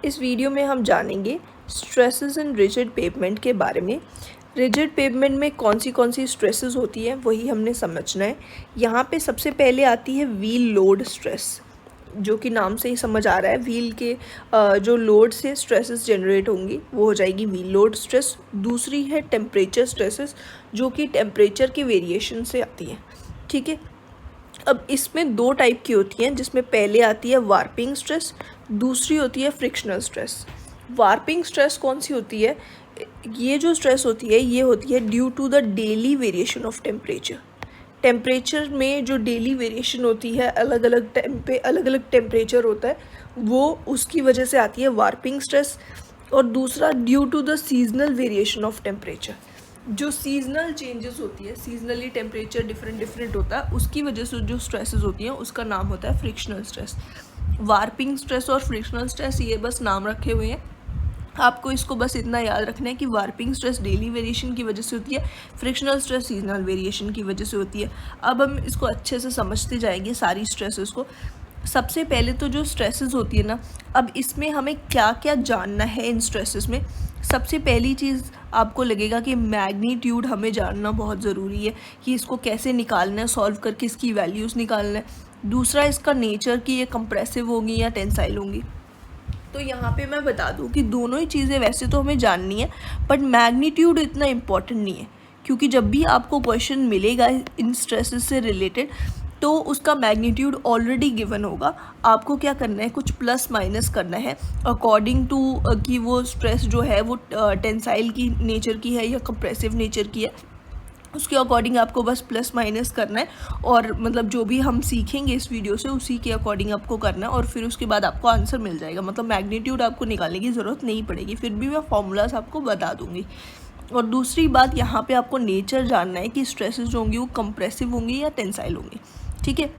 इस वीडियो में हम जानेंगे स्ट्रेसेस इन रिजिड पेवमेंट के बारे में। रिजिड पेवमेंट में कौन सी स्ट्रेसेस होती हैं वही हमने समझना है। यहाँ पे सबसे पहले आती है व्हील लोड स्ट्रेस, जो कि नाम से ही समझ आ रहा है व्हील के जो लोड से स्ट्रेसेस जनरेट होंगी वो हो जाएगी व्हील लोड स्ट्रेस। दूसरी है टेम्परेचर स्ट्रेसेस, जो कि टेम्परेचर के वेरिएशन से आती है। ठीक है, अब इसमें दो टाइप की होती हैं, जिसमें पहले आती है वार्पिंग स्ट्रेस, दूसरी होती है फ्रिक्शनल स्ट्रेस। वार्पिंग स्ट्रेस कौन सी होती है? ये जो स्ट्रेस होती है ये होती है due to the daily variation of temperature. Temperature में जो डेली वेरिएशन होती है, अलग अलग टाइम पे अलग अलग टेम्परेचर होता है, वो उसकी वजह से आती है वार्पिंग स्ट्रेस। और दूसरा due to the seasonal variation of temperature, जो सीजनल चेंजेस होती है, सीजनली टेम्परेचर डिफरेंट होता है, उसकी वजह से जो स्ट्रेसेस होती हैं उसका नाम होता है फ्रिक्शनल स्ट्रेस। वार्पिंग स्ट्रेस और फ्रिक्शनल स्ट्रेस ये बस नाम रखे हुए हैं, आपको इसको बस इतना याद रखना है कि वार्पिंग स्ट्रेस डेली वेरिएशन की वजह से होती है, फ्रिक्शनल स्ट्रेस सीजनल वेरिएशन की वजह से होती है। अब हम इसको अच्छे से समझते जाएंगे सारी स्ट्रेसेस को। सबसे पहले तो जो स्ट्रेसेस होती है ना, अब इसमें हमें क्या क्या जानना है इन स्ट्रेसेस में। सबसे पहली चीज़ आपको लगेगा कि मैग्नीट्यूड हमें जानना बहुत ज़रूरी है, कि इसको कैसे निकालना है, सॉल्व करके इसकी वैल्यूज़ निकालना है। दूसरा, इसका नेचर कि ये कंप्रेसिव होंगी या टेंसाइल होंगी। तो यहाँ पे मैं बता दूँ कि दोनों ही चीज़ें वैसे तो हमें जाननी है, बट मैग्नीट्यूड इतना इम्पॉर्टेंट नहीं है, क्योंकि जब भी आपको क्वेश्चन मिलेगा इन स्ट्रेसेस से रिलेटेड तो उसका मैग्नीट्यूड ऑलरेडी गिवन होगा। आपको क्या करना है, कुछ प्लस माइनस करना है अकॉर्डिंग टू कि वो स्ट्रेस जो है वो टेंसाइल की नेचर की है या कंप्रेसिव नेचर की है, उसके अकॉर्डिंग आपको बस प्लस माइनस करना है। और मतलब जो भी हम सीखेंगे इस वीडियो से उसी के अकॉर्डिंग आपको करना है, और फिर उसके बाद आपको आंसर मिल जाएगा। मतलब मैग्नीट्यूड आपको निकालने की ज़रूरत नहीं पड़ेगी, फिर भी मैं फॉर्मूलाज आपको बता दूंगी। और दूसरी बात, यहाँ पे आपको नेचर जानना है कि स्ट्रेसेस जो होंगी वो कंप्रेसिव होंगी या टेंसाइल होंगी। ठीक है,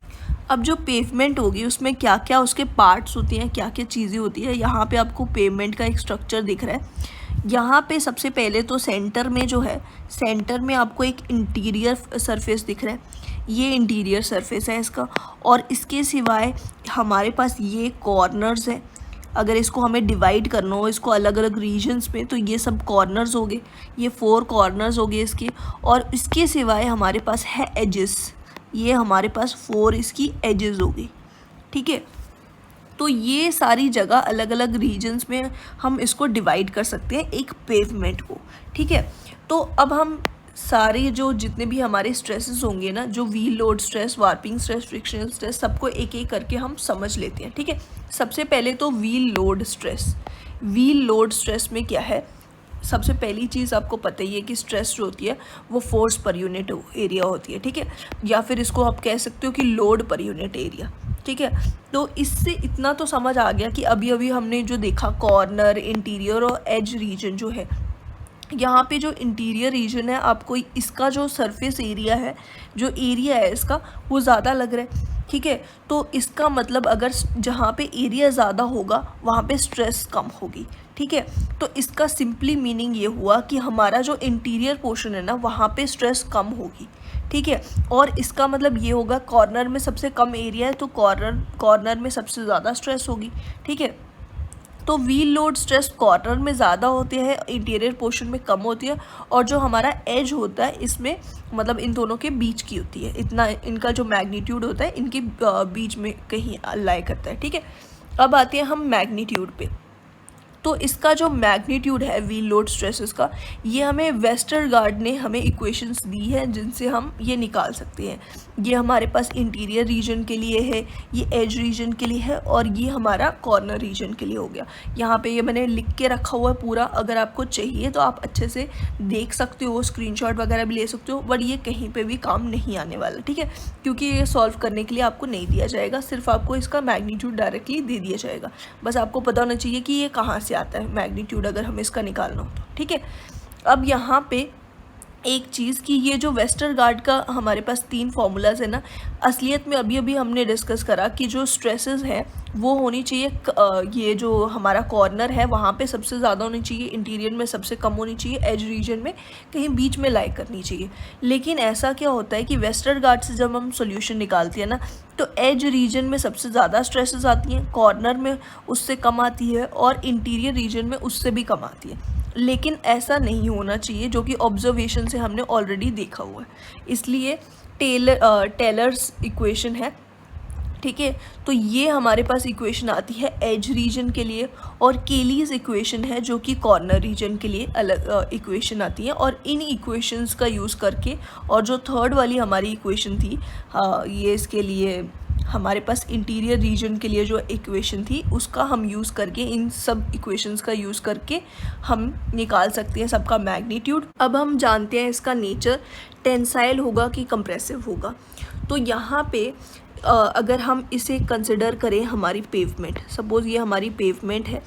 अब जो पेवमेंट होगी उसमें क्या क्या उसके पार्ट्स होती हैं, क्या क्या चीज़ें होती है। यहाँ पे आपको पेवमेंट का एक स्ट्रक्चर दिख रहा है। यहाँ पे सबसे पहले तो सेंटर में जो है, सेंटर में आपको एक इंटीरियर सरफेस दिख रहा है, ये इंटीरियर सरफेस है इसका। और इसके सिवाय हमारे पास ये कॉर्नर्स हैं। अगर इसको हमें डिवाइड करना हो इसको अलग अलग रीजन्स में, तो ये सब कॉर्नर्स हो गए, ये 4 कॉर्नर्स हो गए इसके। और इसके सिवाय हमारे पास है एजेस, ये हमारे पास 4 इसकी एजेस हो गई। ठीक है, तो ये सारी जगह अलग अलग रीजन्स में हम इसको डिवाइड कर सकते हैं एक पेवमेंट को। ठीक है, तो अब हम सारे जो जितने भी हमारे स्ट्रेसेस होंगे ना, जो wheel load stress, warping stress, frictional stress, सबको एक एक करके हम समझ लेते हैं। ठीक है, सबसे पहले तो wheel load stress. Wheel load stress में क्या है, सबसे पहली चीज़ आपको पता ही है कि स्ट्रेस जो होती है वो फोर्स पर यूनिट एरिया होती है। ठीक है, या फिर इसको आप कह सकते हो कि लोड पर यूनिट एरिया। ठीक है, तो इससे इतना तो समझ आ गया कि अभी अभी हमने जो देखा कॉर्नर, इंटीरियर और एज रीजन जो है, यहाँ पे जो इंटीरियर रीजन है आपको इसका जो सरफेस एरिया है, जो एरिया है इसका, वो ज़्यादा लग रहा है। ठीक है, तो इसका मतलब अगर जहाँ पे एरिया ज़्यादा होगा वहाँ पे स्ट्रेस कम होगी। ठीक है, तो इसका सिंपली मीनिंग ये हुआ कि हमारा जो इंटीरियर पोर्शन है ना वहाँ पे स्ट्रेस कम होगी। ठीक है, और इसका मतलब ये होगा कॉर्नर में सबसे कम एरिया है तो कॉर्नर में सबसे ज़्यादा स्ट्रेस होगी। ठीक है, तो व्हील लोड स्ट्रेस कॉर्नर में ज़्यादा होती है, इंटीरियर पोर्शन में कम होती है। और जो हमारा एज होता है इसमें मतलब इन दोनों के बीच की होती है, इतना इनका जो मैग्नीट्यूड होता है इनके बीच में कहीं लाई करता है। ठीक है, अब आते हैं हम मैग्नीट्यूड पे। तो इसका जो मैग्नीट्यूड है व्हील लोड स्ट्रेसेस का, ये हमें वेस्टरगार्ड ने हमें इक्वेशंस दी है जिनसे हम ये निकाल सकते हैं। ये हमारे पास इंटीरियर रीजन के लिए है, ये एज रीजन के लिए है, और ये हमारा कॉर्नर रीजन के लिए हो गया। यहाँ पे ये मैंने लिख के रखा हुआ है पूरा, अगर आपको चाहिए तो आप अच्छे से देख सकते हो, स्क्रीनशॉट वगैरह भी ले सकते हो, बट ये कहीं पे भी काम नहीं आने वाला। ठीक है, क्योंकि ये सॉल्व करने के लिए आपको नहीं दिया जाएगा, सिर्फ आपको इसका मैग्नीट्यूड डायरेक्टली दे दिया जाएगा। बस आपको पता होना चाहिए कि ये कहाँ से आता है मैग्नीट्यूड, अगर हमें इसका निकालना हो तो। ठीक है, अब यहाँ पे एक चीज़ कि ये जो वेस्टरगार्ड का हमारे पास 3 फार्मूलाज है ना, असलियत में अभी अभी हमने डिस्कस करा कि जो स्ट्रेसेस है वो होनी चाहिए ये जो हमारा कॉर्नर है वहाँ पे सबसे ज़्यादा होनी चाहिए, इंटीरियर में सबसे कम होनी चाहिए, एज रीजन में कहीं बीच में लाई करनी चाहिए। लेकिन ऐसा क्या होता है कि वेस्टरगार्ड से जब हम सोल्यूशन निकालते हैं ना, तो एज रीजन में सबसे ज़्यादा स्ट्रेसेस आती हैं, कॉर्नर में उससे कम आती है और इंटीरियर रीजन में उससे भी कम आती है। लेकिन ऐसा नहीं होना चाहिए, जो कि ऑब्जर्वेशन से हमने ऑलरेडी देखा हुआ है। इसलिए टेलर्स इक्वेशन है, ठीक है। तो ये हमारे पास इक्वेशन आती है एज रीजन के लिए, और केलीज इक्वेशन है जो कि कॉर्नर रीजन के लिए अलग इक्वेशन आती है। और इन इक्वेशंस का यूज़ करके, और जो थर्ड वाली हमारी इक्वेशन थी, ये इसके लिए हमारे पास इंटीरियर रीजन के लिए जो इक्वेशन थी उसका हम यूज़ करके, इन सब इक्वेशंस का यूज़ करके हम निकाल सकते हैं सबका मैग्नीट्यूड। अब हम जानते हैं इसका नेचर टेंसाइल होगा कि कंप्रेसिव होगा। तो यहाँ पे अगर हम इसे कंसिडर करें हमारी पेवमेंट, सपोज़ ये हमारी पेवमेंट है,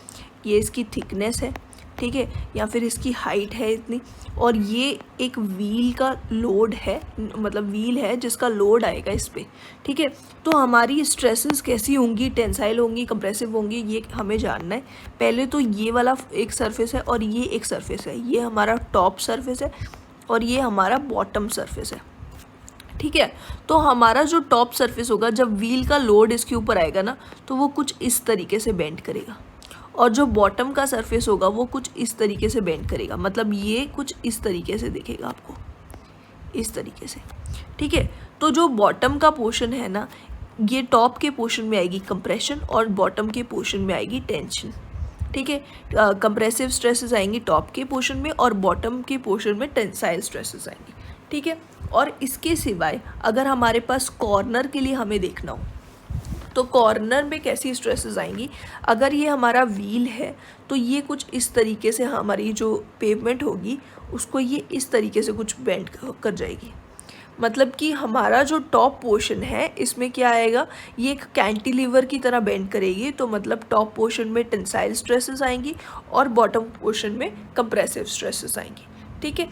ये इसकी थिकनेस है, ठीक है, या फिर इसकी हाइट है इतनी, और ये एक व्हील का लोड है, मतलब व्हील है जिसका लोड आएगा इस पर, ठीक है। तो हमारी स्ट्रेसेस कैसी होंगी, टेंसाइल होंगी, कंप्रेसिव होंगी, ये हमें जानना है। पहले तो ये वाला एक सरफेस है और ये एक सरफेस है, ये हमारा टॉप सरफेस है और ये हमारा बॉटम सरफेस है, ठीक है। तो हमारा जो टॉप सरफेस होगा, जब व्हील का लोड इसके ऊपर आएगा ना, तो वो कुछ इस तरीके से बेंड करेगा, और जो बॉटम का सरफेस होगा वो कुछ इस तरीके से बेंड करेगा, मतलब ये कुछ इस तरीके से दिखेगा आपको, इस तरीके से, ठीक है। तो जो बॉटम का पोर्शन है ना, ये टॉप के पोर्शन में आएगी कंप्रेशन और बॉटम के पोर्शन में आएगी टेंशन, ठीक है। कंप्रेसिव स्ट्रेसेस आएंगी टॉप के पोर्शन में और बॉटम के पोर्शन में टेंसाइल स्ट्रेसेस आएंगी, ठीक है। और इसके सिवाय अगर हमारे पास कॉर्नर के लिए हमें देखना हो, तो कॉर्नर में कैसी स्ट्रेसेस आएंगी, अगर ये हमारा व्हील है तो ये कुछ इस तरीके से हमारी जो पेवमेंट होगी उसको ये इस तरीके से कुछ बेंड कर जाएगी, मतलब कि हमारा जो टॉप पोर्शन है इसमें क्या आएगा, ये एक कैंटिलीवर की तरह बेंड करेगी। तो मतलब टॉप पोर्शन में टेंसाइल स्ट्रेसेस आएंगी और बॉटम पोर्शन में कंप्रेसिव स्ट्रेसेस आएंगी, ठीक है।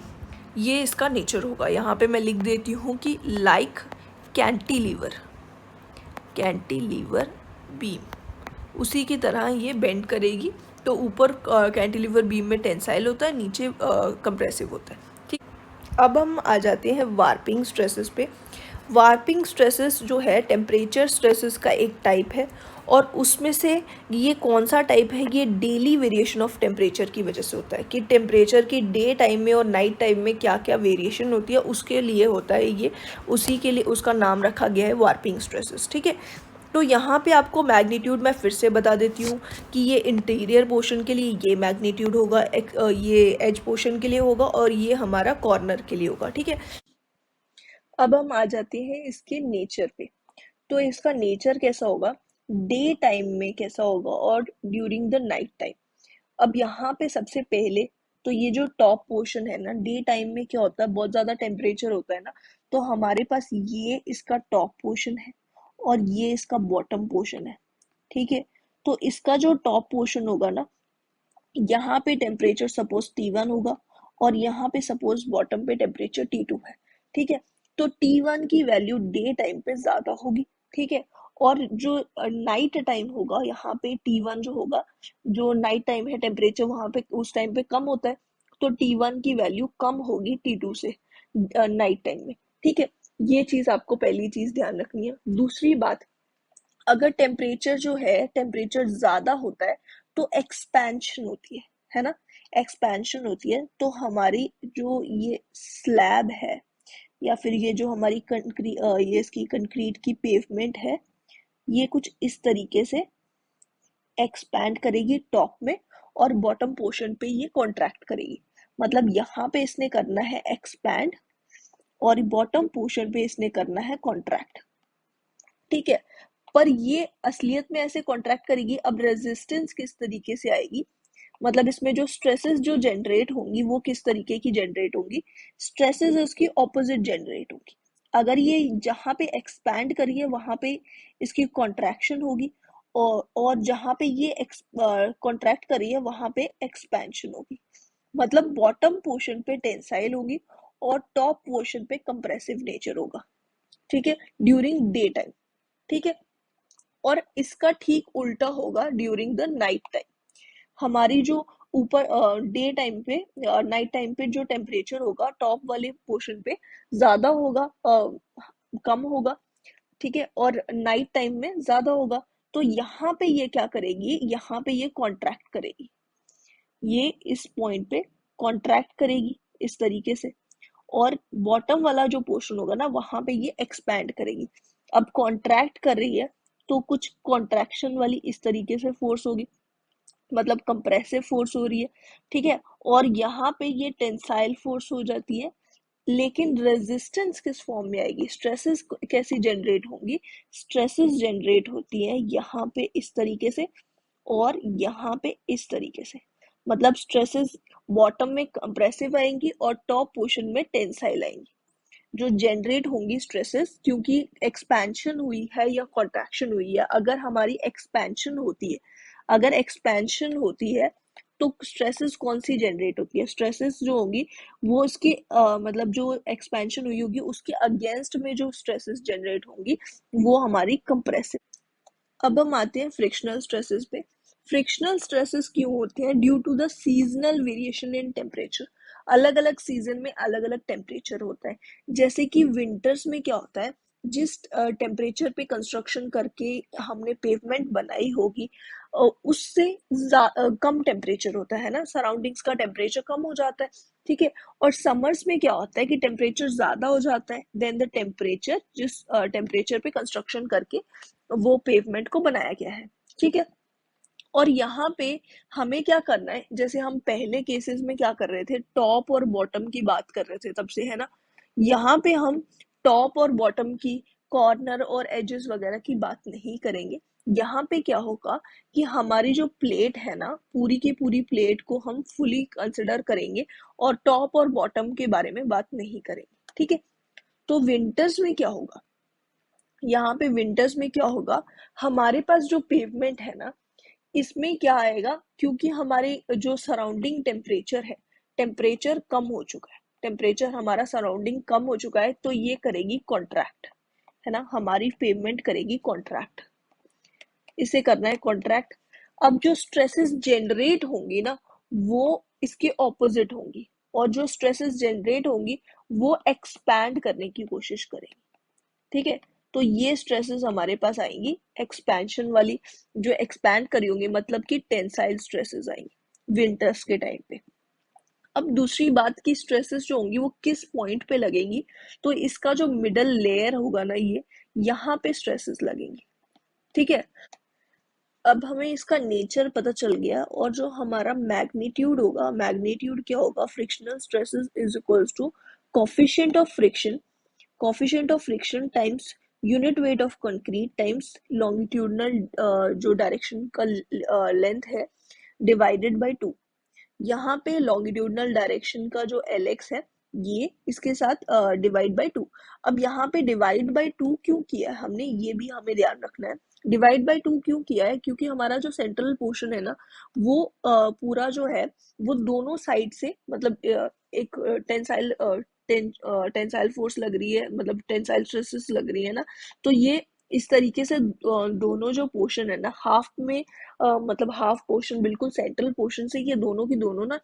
ये इसका नेचर होगा। यहाँ पे मैं लिख देती हूँ कि लाइक कैंटिलीवर, कैंटिलीवर बीम, उसी की तरह ये बेंड करेगी। तो ऊपर कैंटिलीवर बीम में टेंसाइल होता है, नीचे कंप्रेसिव होता है, ठीक। अब हम आ जाते हैं वार्पिंग स्ट्रेसेस पे। वार्पिंग स्ट्रेसेस जो है टेम्परेचर स्ट्रेसेस का एक टाइप है, और उसमें से ये कौन सा टाइप है, ये डेली वेरिएशन ऑफ टेम्परेचर की वजह से होता है, कि टेम्परेचर की डे टाइम में और नाइट टाइम में क्या क्या वेरिएशन होती है उसके लिए होता है ये, उसी के लिए उसका नाम रखा गया है वार्पिंग स्ट्रेसेस, ठीक है। तो यहाँ पे आपको मैग्नीट्यूड मैं फिर से बता देती हूँ कि ये इंटीरियर पोर्शन के लिए ये मैग्नीट्यूड होगा, ये एज पोर्शन के लिए होगा, और ये हमारा कॉर्नर के लिए होगा, ठीक है। अब हम आ जाते हैं इसके नेचर पे। तो इसका नेचर कैसा होगा, डे टाइम में कैसा होगा और ड्यूरिंग द नाइट टाइम। अब यहाँ पे सबसे पहले तो ये जो टॉप पोर्शन है ना, डे टाइम में क्या होता है, बहुत ज़्यादा टेम्परेचर होता है ना, तो हमारे पास ये इसका टॉप पोर्शन है और ये इसका बॉटम पोर्शन है, ठीक है। तो इसका जो टॉप पोर्शन होगा ना, यहाँ पे टेम्परेचर सपोज T1 होगा और यहाँ पे सपोज बॉटम पे टेम्परेचर T2 है, ठीक है। तो T1 की वैल्यू डे टाइम पे ज्यादा होगी, ठीक है। और जो नाइट टाइम होगा, यहाँ पे T1 जो होगा, जो नाइट टाइम है टेम्परेचर वहां पे उस टाइम पे कम होता है, तो T1 की वैल्यू कम होगी T2 से नाइट टाइम में, ठीक है। ये चीज आपको पहली चीज ध्यान रखनी है। दूसरी बात, अगर टेम्परेचर जो है टेम्परेचर ज्यादा होता है तो एक्सपेंशन होती है ना, एक्सपेंशन होती है। तो हमारी जो ये स्लैब है या फिर ये जो हमारी ये इसकी कंक्रीट की पेवमेंट है, ये कुछ इस तरीके से एक्सपैंड करेगी टॉप में, और बॉटम पोर्शन पे ये कॉन्ट्रैक्ट करेगी। मतलब यहाँ पे इसने करना है एक्सपैंड और बॉटम पोर्शन पे इसने करना है कॉन्ट्रैक्ट, ठीक है। पर ये असलियत में ऐसे कॉन्ट्रैक्ट करेगी। अब रेजिस्टेंस किस तरीके से आएगी, मतलब इसमें जो स्ट्रेसेस जो जनरेट होंगी वो किस तरीके की जनरेट होंगी, स्ट्रेसेस उसकी ऑपोजिट जनरेट होगी। अगर ये जहाँ पे एक्सपैंड करी है वहां पे इसकी कॉन्ट्रैक्शन होगी, और जहाँ पे ये कॉन्ट्रैक्ट करी है वहां पे एक्सपेंशन होगी। मतलब बॉटम पोर्शन पे टेंसाइल होगी और टॉप पोर्शन पे कंप्रेसिव नेचर होगा, ठीक है, ड्यूरिंग डे टाइम, ठीक है। और इसका ठीक उल्टा होगा ड्यूरिंग द नाइट टाइम। हमारी जो ऊपर डे टाइम पे, नाइट टाइम पे जो टेम्परेचर होगा टॉप वाले पोर्शन पे ज्यादा होगा, कम होगा, ठीक है, और नाइट टाइम में ज्यादा होगा। तो यहाँ पे ये क्या करेगी, यहाँ पे ये कॉन्ट्रैक्ट करेगी, ये इस पॉइंट पे कॉन्ट्रैक्ट करेगी इस तरीके से, और बॉटम वाला जो पोर्शन होगा ना वहां पे ये एक्सपैंड करेगी। अब कॉन्ट्रैक्ट कर रही है तो कुछ कॉन्ट्रैक्शन वाली इस तरीके से फोर्स होगी, मतलब कंप्रेसिव फोर्स हो रही है, ठीक है। और यहाँ पे ये टेंसाइल फोर्स हो जाती है, लेकिन रेजिस्टेंस किस फॉर्म में आएगी, स्ट्रेसेस कैसी जनरेट होंगी, स्ट्रेसेस जनरेट होती है यहाँ पे इस तरीके से और यहाँ पे इस तरीके से। मतलब स्ट्रेसेस बॉटम में कंप्रेसिव आएंगी और टॉप पोर्शन में टेंसाइल आएंगी। जो जनरेट होंगी स्ट्रेसेस, क्योंकि एक्सपेंशन हुई है या कॉन्ट्रैक्शन हुई है, अगर हमारी एक्सपेंशन होती है, अगर एक्सपेंशन होती है तो स्ट्रेसेस कौन सी जनरेट होती है, स्ट्रेसेस जो होगी वो उसकी मतलब जो एक्सपेंशन हुई होगी उसके अगेंस्ट में जो स्ट्रेसेस जनरेट होंगी वो हमारी कंप्रेसिव। अब हम आते हैं फ्रिक्शनल स्ट्रेसेस पे। फ्रिक्शनल स्ट्रेसेस क्यों होते हैं, due to the seasonal variation in temperature. अलग अलग सीजन में अलग अलग टेम्परेचर होता है। जैसे कि विंटर्स में क्या होता है, जिस टेम्परेचर पे कंस्ट्रक्शन करके हमने पेवमेंट बनाई होगी उससे कम टेम्परेचर होता है ना, सराउंडिंग्स का टेम्परेचर कम हो जाता है, ठीक है। और समर्स में क्या होता है कि टेम्परेचर ज्यादा हो जाता है देन द टेम्परेचर जिस टेम्परेचर पे कंस्ट्रक्शन करके वो पेवमेंट को बनाया गया है, ठीक है। और यहाँ पे हमें क्या करना है, जैसे हम पहले केसेस में क्या कर रहे थे, टॉप और बॉटम की बात कर रहे थे तब से, है ना। यहाँ पे हम टॉप और बॉटम की, कॉर्नर और एजेस वगैरह की बात नहीं करेंगे। यहाँ पे क्या होगा कि हमारी जो प्लेट है ना, पूरी की पूरी प्लेट को हम फुली कंसिडर करेंगे और टॉप और बॉटम के बारे में बात नहीं करेंगे, ठीक है। तो विंटर्स में क्या होगा, यहाँ पे विंटर्स में क्या होगा, हमारे पास जो पेवमेंट है ना इसमें क्या आएगा, क्योंकि हमारे जो सराउंडिंग टेम्परेचर है, टेम्परेचर कम हो चुका है, टेम्परेचर हमारा सराउंडिंग कम हो चुका है, तो ये करेगी कॉन्ट्रैक्ट, है ना, हमारी पेवमेंट करेगी कॉन्ट्रैक्ट, इसे करना है कॉन्ट्रैक्ट। अब जो स्ट्रेसेस जनरेट होंगी ना वो इसके ऑपोजिट होंगी, और जो स्ट्रेसेस जनरेट होंगी वो एक्सपैंड करने की कोशिश करेंगी, ठीक है। तो ये स्ट्रेसेस हमारे पास आएंगी एक्सपेंशन वाली, जो एक्सपैंड करी होंगी, मतलब कि टेंसाइल स्ट्रेसेस आएंगी विंटर्स के टाइम पे। अब दूसरी बात की स्ट्रेसेस जो होंगी वो किस पॉइंट पे लगेंगी, तो इसका जो मिडल लेयर होगा ना ये, यहाँ पे स्ट्रेसेस लगेंगी, ठीक है। अब हमें इसका नेचर पता चल गया, और जो हमारा मैग्नीट्यूड होगा, मैग्नीट्यूड क्या होगा, frictional stresses is equals to coefficient of friction, coefficient of friction times unit weight of concrete times longitudinal जो डायरेक्शन का लेंथ है डिवाइडेड बाय 2। यहाँ पे लॉन्गिट्यूडनल डायरेक्शन का जो एलएक्स है ये इसके साथ डिवाइड बाय 2। अब यहाँ पे डिवाइड बाय 2 क्यों किया है हमने, ये भी हमें ध्यान रखना है। डिवाइड बाय 2 क्यों किया है, क्योंकि हमारा जो सेंट्रल पोर्शन है ना वो पूरा जो है वो दोनों साइड से, मतलब एक टेंसाइल टेंसाइल फोर्स लग रही है, मतलब टेंसाइल स्ट्रेसेस लग रही है ना, तो ये इस तरीके से दोनों जो पोर्शन है ना हाफ में, मतलब हाफ पोर्शन बिल्कुल सेंट्रल पोर्शन से ये दोनों की दोनों ना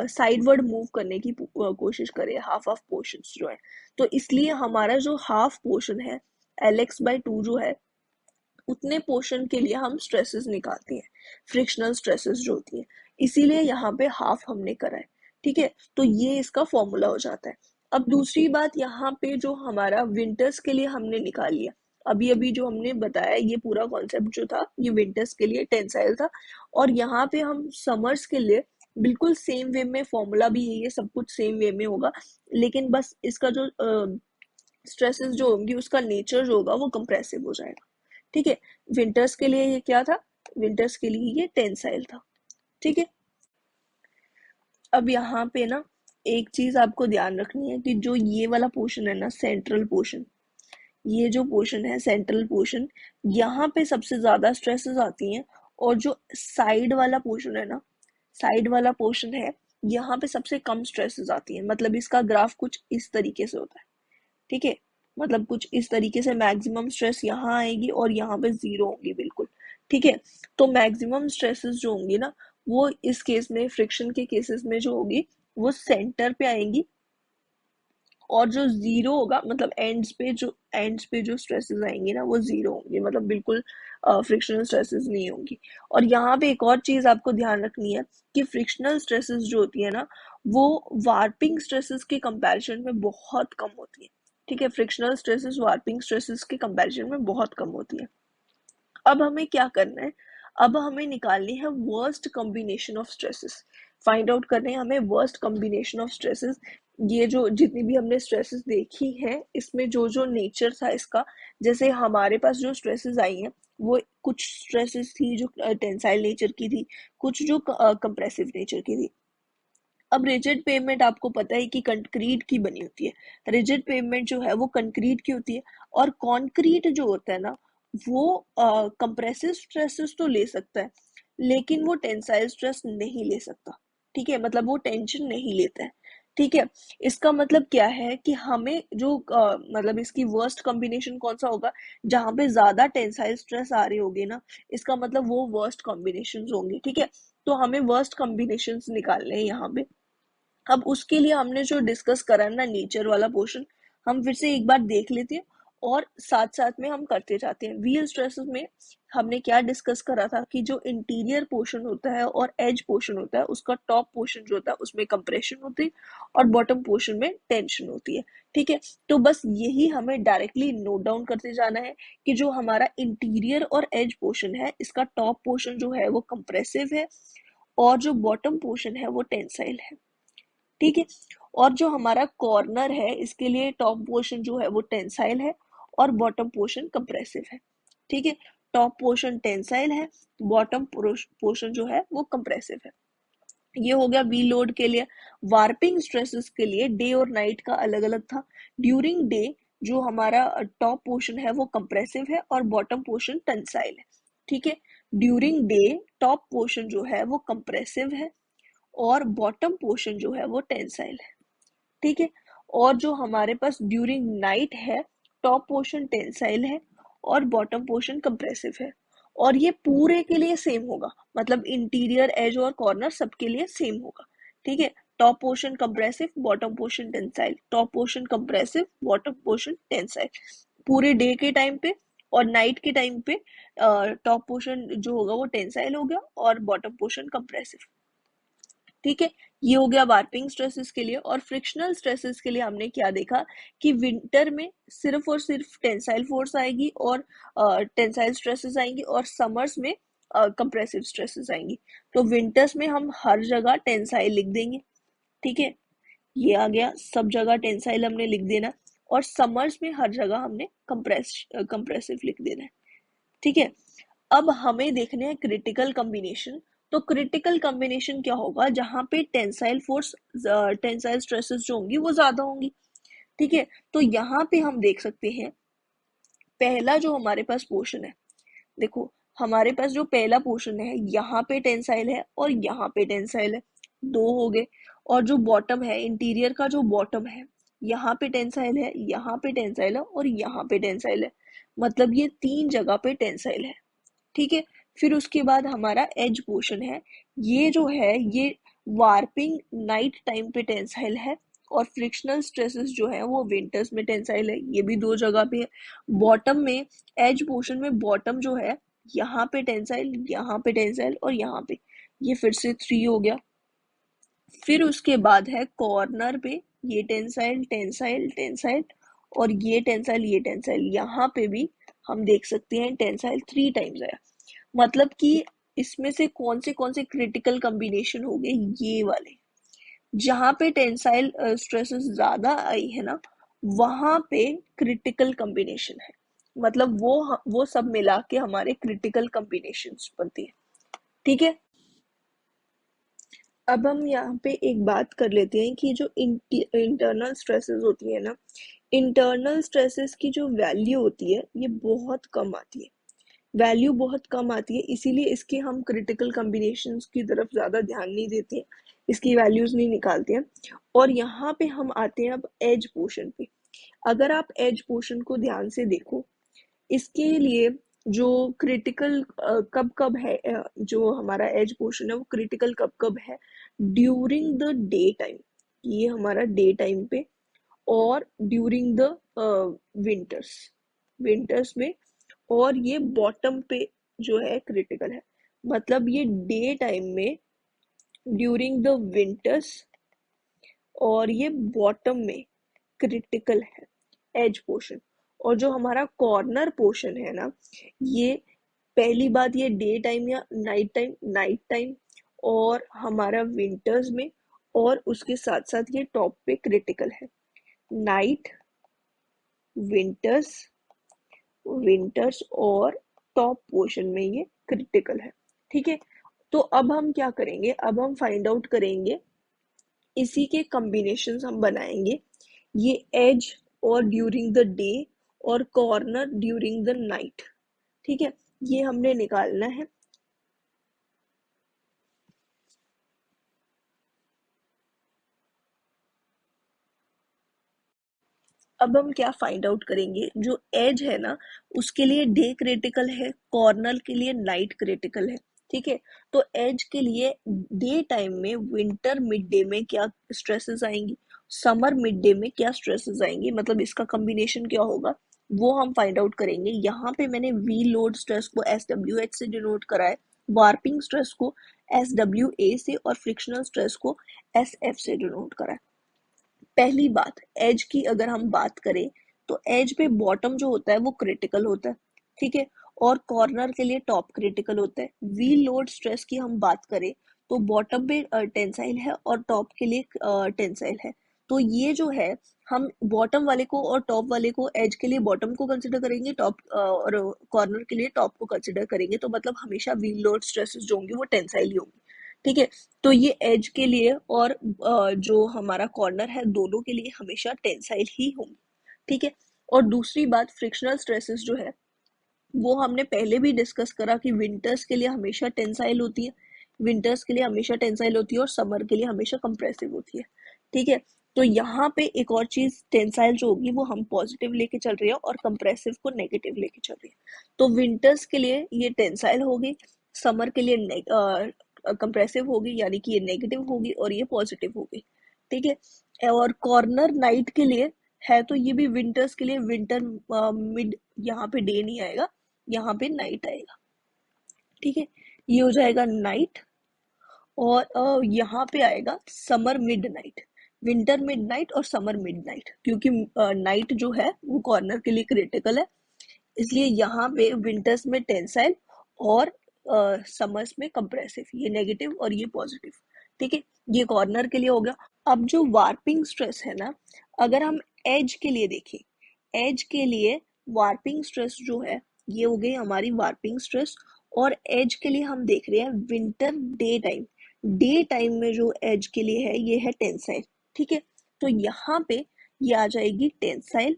साइडवर्ड मूव करने की कोशिश करे, हाफ ऑफ पोर्शंस जो है। तो इसलिए हमारा जो हाफ पोर्शन है Lx/2 जो है उतने पोर्शन के लिए हम स्ट्रेसेस निकालते हैं, फ्रिक्शनल स्ट्रेसेस जो होती हैं, इसीलिए यहाँ पे हाफ हमने करा है, ठीक है। तो ये इसका फॉर्मूला हो जाता है। अब दूसरी बात, यहाँ पे जो हमारा विंटर्स के लिए हमने निकाल लिया, अभी अभी जो हमने बताया ये पूरा कॉन्सेप्ट जो था ये विंटर्स के लिए टेंसाइल था, और यहाँ पे हम समर्स के लिए बिल्कुल सेम वे में, फॉर्मूला भी यही है, सब कुछ सेम वे में होगा, लेकिन बस इसका जो स्ट्रेसेस जो होंगी उसका नेचर जो होगा वो कंप्रेसिव हो जाएगा, ठीक है। विंटर्स के लिए ये क्या था, विंटर्स के लिए ये टेंसाइल था, ठीक है। अब यहाँ पे ना एक चीज आपको ध्यान रखनी है कि जो ये वाला पोर्शन है ना, सेंट्रल पोर्शन, ये जो पोर्शन है सेंट्रल पोर्शन, यहाँ पे सबसे ज्यादा स्ट्रेसेस आती हैं, और जो साइड वाला पोर्शन है ना, साइड वाला पोर्शन है यहाँ पे सबसे कम स्ट्रेसेस आती हैं, मतलब इसका ग्राफ कुछ इस तरीके से होता है, ठीक है। मतलब कुछ इस तरीके से मैक्सिमम स्ट्रेस यहाँ आएगी और यहाँ पे जीरो होंगी बिल्कुल, ठीक है। तो मैक्सिमम स्ट्रेसेस जो होंगी ना, वो इस केस में, फ्रिक्शन के केसेस में जो होगी, वो सेंटर पे आएंगी, और जो जीरो होगा, मतलब एंड्स पे जो स्ट्रेसेस आएंगी ना, वो जीरो होंगी, मतलब बिल्कुल फ्रिक्शनल स्ट्रेसेस नहीं होंगी। और यहाँ पे एक और चीज आपको ध्यान रखनी है कि फ्रिक्शनल स्ट्रेसेस जो होती है ना, वो वार्पिंग स्ट्रेसेस के कंपैरिजन में बहुत कम होती है, ठीक है। फ्रिक्शनल स्ट्रेसेस वार्पिंग स्ट्रेसेस के कंपैरिजन में बहुत कम होती है। अब हमें क्या करना है, अब हमें निकालनी है worst combination of stresses, find out करने हैं हमें वर्स्ट कॉम्बिनेशन ऑफ स्ट्रेसेस। ये जो जितनी भी हमने स्ट्रेसेस देखी हैं, इसमें जो जो नेचर था इसका, जैसे हमारे पास जो स्ट्रेसेस आई हैं, वो कुछ स्ट्रेसेस थी जो टेंसाइल नेचर की थी, कुछ जो कंप्रेसिव नेचर की थी। अब रिजिड पेवमेंट आपको पता है कि कंक्रीट की बनी होती है, रिजिड पेवमेंट जो है वो कंक्रीट की होती है, और कंक्रीट जो होता है ना, वो कंप्रेसिव स्ट्रेसेस तो ले सकता है, लेकिन वो टेंसाइल स्ट्रेस नहीं ले सकता, ठीक है। मतलब वो टेंशन नहीं लेता है, ठीक है। इसका मतलब क्या है कि हमें जो मतलब इसकी वर्स्ट कॉम्बिनेशन कौन सा होगा, जहां पे ज्यादा टेंसाइल स्ट्रेस आ रहे होगे ना, इसका मतलब वो वर्स्ट कॉम्बिनेशन होंगे, ठीक है। तो हमें वर्स्ट कॉम्बिनेशन निकालने हैं यहाँ पे। अब उसके लिए हमने जो डिस्कस करा है ना, नेचर वाला पोर्शन, हम फिर से एक बार देख लेते हैं, और साथ साथ में हम करते जाते हैं। व्हील स्ट्रेसेस में हमने क्या डिस्कस करा था कि जो इंटीरियर पोर्शन होता है और एज पोर्शन होता है, उसका टॉप पोर्शन जो होता है उसमें कंप्रेशन होती है, और बॉटम पोर्शन में टेंशन होती है, ठीक है। तो बस यही हमें डायरेक्टली नोट डाउन करते जाना है कि जो हमारा इंटीरियर और एज पोर्शन है, इसका टॉप पोर्शन जो है वो कंप्रेसिव है, और जो बॉटम पोर्शन है वो टेंसाइल है, ठीक है। और जो हमारा कॉर्नर है, इसके लिए टॉप पोर्शन जो है वो टेंसाइल है, और बॉटम पोर्शन कंप्रेसिव है, ठीक है। टॉप पोर्शन टेंसाइल है, बॉटम पोर्शन जो है वो कंप्रेसिव है। ये हो गया वी लोड के लिए। वार्पिंग स्ट्रेसेस के लिए डे और नाइट का अलग अलग था। ड्यूरिंग डे जो हमारा टॉप पोर्शन है वो कंप्रेसिव है, और बॉटम पोर्शन टेंसाइल है, ठीक है। ड्यूरिंग डे टॉप पोर्शन जो है वो कंप्रेसिव है, और बॉटम पोर्शन जो है वो टेंसाइल है, ठीक है। और जो हमारे पास ड्यूरिंग नाइट है, टॉप पोर्शन टेंसाइल है, और बॉटम पोर्शन कंप्रेसिव है। और ये पूरे के लिए सेम होगा, मतलब इंटीरियर एज और कॉर्नर सबके लिए सेम होगा, ठीक है। Top portion compressive, bottom portion tensile, top portion compressive, bottom portion tensile, पूरे डे के टाइम पे। और नाइट के टाइम पे टॉप पोर्शन जो होगा वो टेंसाइल हो गया, और बॉटम पोर्शन कंप्रेसिव, ठीक है। ये हो गया वार्पिंग स्ट्रेसेस के लिए। और फ्रिक्शनल स्ट्रेसेस के लिए हमने क्या देखा कि विंटर में सिर्फ और सिर्फ टेंसाइल फोर्स आएगी, और टेंसाइल स्ट्रेसेस आएंगी, और समर्स में कंप्रेसिव स्ट्रेसेस आएंगी। तो विंटर्स में हम हर जगह टेंसाइल लिख देंगे, ठीक है। ये आ गया, सब जगह टेंसाइल हमने लिख देना, और समर्स में हर जगह हमने कंप्रेसिव लिख देना है, ठीक है। अब हमें देखने हैं क्रिटिकल कॉम्बिनेशन। तो क्रिटिकल कॉम्बिनेशन क्या होगा, जहां पे टेंसाइल फोर्स, टेंसाइल स्ट्रेसेस जो होंगी वो ज्यादा होंगी, ठीक है। तो यहाँ पे हम देख सकते हैं, पहला जो हमारे पास पोर्शन है, देखो हमारे पास जो पहला पोर्शन है, यहाँ पे टेंसाइल है और यहाँ पे टेंसाइल है, दो हो गए। और जो बॉटम है, इंटीरियर का जो बॉटम है, यहाँ पे टेंसाइल है, यहाँ पे टेंसाइल है, और यहाँ पे टेंसाइल है, मतलब ये तीन जगह पे टेंसाइल है, ठीक है। फिर उसके बाद हमारा एज पोर्शन है, ये जो है ये वार्पिंग नाइट टाइम पे टेंसाइल है, और फ्रिक्शनल स्ट्रेसेस जो है वो विंटर्स में टेंसाइल है, ये भी दो जगह पे है। बॉटम में, एज पोर्शन में बॉटम जो है, यहाँ पे टेंसाइल, यहाँ पे टेंसाइल, और यहाँ पे, ये फिर से थ्री हो गया। फिर उसके बाद है कॉर्नर पे, ये टेंसाइल टेंसाइल टेंसाइल, और ये टेंसाइल ये टेंसाइल, यहाँ पे भी हम देख सकते हैं टेंसाइल थ्री टाइम्स है। मतलब कि इसमें से कौन से क्रिटिकल कॉम्बिनेशन हो गए, ये वाले, जहां पे टेंसाइल स्ट्रेसेस ज्यादा आई है ना, वहां पे क्रिटिकल कॉम्बिनेशन है, मतलब वो सब मिला के हमारे क्रिटिकल कॉम्बिनेशंस बनती है, ठीक है। अब हम यहाँ पे एक बात कर लेते हैं कि जो इंटरनल स्ट्रेसेस होती है ना, इंटरनल स्ट्रेसेस की जो वैल्यू होती है ये बहुत कम आती है, वैल्यू बहुत कम आती है, इसीलिए इसके हम क्रिटिकल कॉम्बिनेशंस की तरफ ज़्यादा ध्यान नहीं देते हैं, इसकी वैल्यूज़ नहीं निकालते हैं। और यहाँ पे हम आते हैं अब एज पोर्शन पे। अगर आप एज पोर्शन को ध्यान से देखो, इसके लिए जो क्रिटिकल कब कब है, जो हमारा एज पोर्शन है वो क्रिटिकल कब कब है, ड्यूरिंग द डे टाइम, ये हमारा डे टाइम पे, और ड्यूरिंग द विंटर्स, विंटर्स में, और ये बॉटम पे जो है क्रिटिकल है। मतलब ये डे टाइम में, ड्यूरिंग द विंटर्स, और ये बॉटम में क्रिटिकल है एज पोर्शन। और जो हमारा कॉर्नर पोर्शन है ना, ये पहली बात ये डे टाइम या नाइट टाइम, नाइट टाइम और हमारा विंटर्स में, और उसके साथ साथ ये टॉप पे क्रिटिकल है। नाइट, विंटर्स, विंटर्स और टॉप पोर्शन में ये क्रिटिकल है। ठीक है, तो अब हम क्या करेंगे, अब हम फाइंड आउट करेंगे, इसी के कॉम्बिनेशंस हम बनाएंगे, ये एज और ड्यूरिंग द डे और कॉर्नर ड्यूरिंग द नाइट। ठीक है, ये हमने निकालना है। अब हम क्या फाइंड आउट करेंगे, जो एज है ना उसके लिए डे क्रिटिकल है, कॉर्नर के लिए नाइट क्रिटिकल है। ठीक है, तो एज के लिए डे टाइम में विंटर मिड डे में क्या स्ट्रेसेस आएंगी, समर मिड डे में क्या स्ट्रेसेस आएंगी, मतलब इसका कॉम्बिनेशन क्या होगा, वो हम फाइंड आउट करेंगे। यहाँ पे मैंने वी लोड स्ट्रेस को एस डब्ल्यू एच से डिनोट करा है, वार्पिंग स्ट्रेस को एस डब्ल्यू ए से, और फ्रिक्शनल स्ट्रेस को एस एफ से डिनोट करा है। पहली बात, एज की अगर हम बात करें तो एज पे बॉटम जो होता है वो क्रिटिकल होता है। ठीक है, और कॉर्नर के लिए टॉप क्रिटिकल होता है। व्हील लोड स्ट्रेस की हम बात करें तो बॉटम पे टेंसाइल है और टॉप के लिए टेंसाइल है। तो ये जो है, हम बॉटम वाले को और टॉप वाले को, एज के लिए बॉटम को कंसिडर करेंगे, टॉप और कॉर्नर के लिए टॉप को कंसिडर करेंगे, तो मतलब हमेशा व्हील लोड स्ट्रेसेस जो होंगे वो टेंसाइल ही होंगे। ठीक है, तो ये एज के लिए और जो हमारा कॉर्नर है दोनों के लिए हमेशा टेंसाइल ही होंगे। ठीक है, और दूसरी बात, फ्रिक्शनल स्ट्रेसेस जो है वो हमने पहले भी डिस्कस करा कि विंटर्स के लिए हमेशा टेंसाइल होती है, विंटर्स के लिए हमेशा टेंसाइल होती है और समर के लिए हमेशा कंप्रेसिव होती है। ठीक है, तो यहाँ पे एक और चीज, टेंसाइल जो होगी वो हम पॉजिटिव लेके चल रहे हैं और कंप्रेसिव को नेगेटिव लेके चल रहे हैं। तो विंटर्स के लिए ये टेंसाइल होगी, समर के लिए कंप्रेसिव होगी, यानी कि ये नेगेटिव होगी और ये पॉजिटिव होगी। ठीक है, और कॉर्नर नाइट के लिए है, तो ये भी विंटर्स के लिए विंटर मिड, यहाँ पे डे नहीं आएगा, यहाँ पे नाइट आएगा। ठीक है, ये हो जाएगा नाइट, और यहाँ पे आएगा summer mid night, winter mid night और समर मिड नाइट, क्योंकि नाइट जो है वो कॉर्नर के लिए क्रिटिकल है, इसलिए यहाँ पे विंटर्स में टेंसाइल और समर्स में कंप्रेसिव, ये नेगेटिव और ये पॉजिटिव। ठीक है, ये कॉर्नर के लिए हो गया। अब जो वार्पिंग स्ट्रेस है ना, अगर हम एज के लिए देखें, एज के लिए वार्पिंग स्ट्रेस जो है ये हो गई हमारी वार्पिंग स्ट्रेस, और एज के लिए हम देख रहे हैं winter day time, day time में जो एज के लिए है ये है टेंसाइल। ठीक है, तो यहाँ पे ये आ जाएगी टेंसाइल,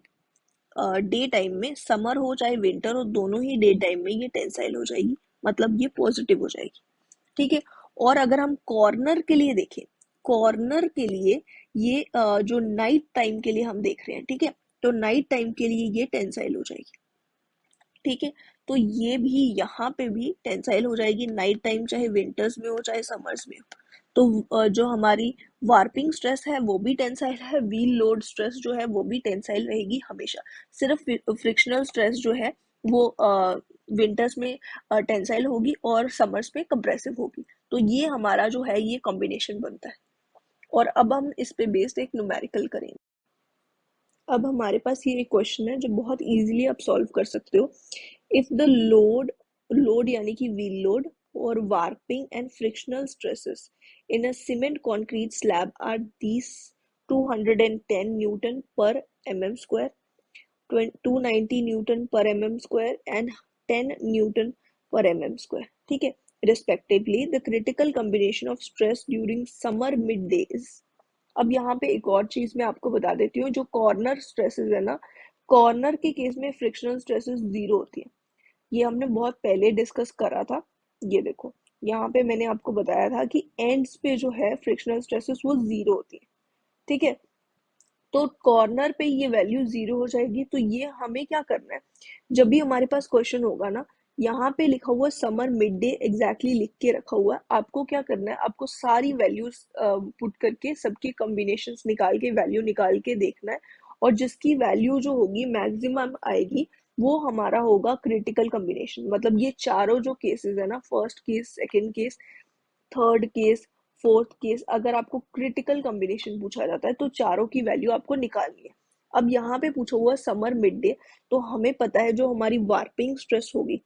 डे टाइम में, समर हो चाहे विंटर हो दोनों ही डे टाइम में ये टेंसाइल हो जाएगी, मतलब ये पॉजिटिव हो जाएगी। ठीक है, और अगर हम कॉर्नर के लिए देखें, कॉर्नर के लिए ये जो नाइट टाइम के लिए हम देख रहे हैं, ठीक है, तो नाइट टाइम के लिए ये टेंसाइल हो जाएगी। ठीक है, तो ये भी यहाँ पे भी टेंसाइल हो जाएगी नाइट टाइम, चाहे विंटर्स में हो चाहे समर्स में हो। तो जो हमारी वार्पिंग स्ट्रेस है वो भी टेंसाइल है, व्हील लोड स्ट्रेस जो है वो भी टेंसाइल रहेगी हमेशा। सिर्फ फ्रिक्शनल स्ट्रेस जो है वो विंटर्स में टेंसाइल होगी और समर्स में कंप्रेसिव होगी। तो ये हमारा जो है ये कॉम्बिनेशन बनता है। और अब हम इस पे बेस्ड एक न्यूमेरिकल करेंगे। अब हमारे पास ये एक क्वेश्चन है जो बहुत इजीली आप सॉल्व कर सकते हो। इफ द लोड, लोड यानी कि व्हील लोड और warping and frictional stresses in a cement concrete slab are these 210 newton per mm square, 290 newton per mm square and 10 newton per mm square। ठीक है, respectively the critical combination of stress during summer middays। अब यहाँ पे एक और चीज मैं आपको बता देती हूँ, जो कॉर्नर स्ट्रेसेस है ना, कॉर्नर के केस में फ्रिक्शनल स्ट्रेसेस जीरो होती है, ये हमने बहुत पहले डिस्कस करा था। ये देखो, यहाँ पे मैंने आपको बताया था कि एंड्स पे जो है फ्रिक्शनल स्ट्रेसेस वो जीरो होती है, ठीक है। तो कॉर्नर पे ये वैल्यू जीरो हो जाएगी। तो ये हमें क्या करना है, जब भी हमारे पास क्वेश्चन होगा ना, यहाँ पे लिखा हुआ समर मिड डे एग्जैक्टली लिख के रखा हुआ है, आपको क्या करना है, आपको सारी वैल्यूज पुट करके सबकी कॉम्बिनेशंस निकाल के वैल्यू निकाल के देखना है, और जिसकी वैल्यू जो होगी मैक्सिमम आएगी वो हमारा होगा क्रिटिकल कॉम्बिनेशन। मतलब ये चारों जो केसेस है ना, first case, second case, third case, fourth case, अगर आपको क्रिटिकल कॉम्बिनेशन पूछा जाता है तो चारों की वैल्यू आपको निकालनी है। अब यहाँ पे पूछा हुआ समर मिड डे, तो हमें पता है जो हमारी वार्पिंग स्ट्रेस होगी,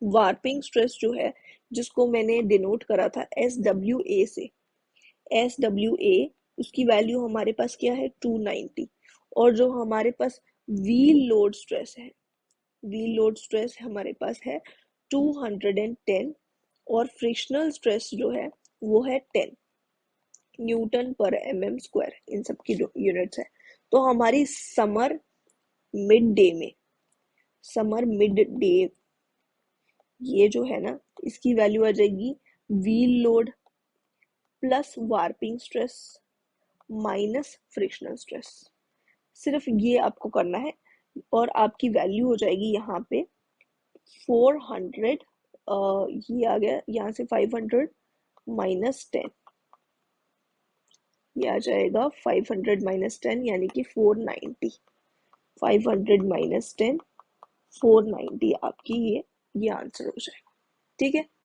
वार्पिंग स्ट्रेस जो है, जिसको मैंने डिनोट करा था SWA से, SWA, उसकी वैल्यू हमारे पास क्या है 290। और जो हमारे पास व्हील लोड स्ट्रेस है, व्हील लोड स्ट्रेस हमारे पास है 210, और फ्रिक्शनल स्ट्रेस जो है वो है 10 न्यूटन पर mm², इन सब की जो यूनिट्स है। तो हमारी मिड डे में समर मिड डे ये जो है ना, इसकी वैल्यू आ जाएगी wheel load plus warping stress minus frictional stress. सिर्फ ये आपको करना है, और आपकी वैल्यू हो जाएगी यहाँ पे 400। ये आ गया यहाँ से 500 -10, ये आ जाएगा 500 -10 यानी कि 490। 500 -10 490 आपकी ये आंसर हो जाएगा, ठीक है।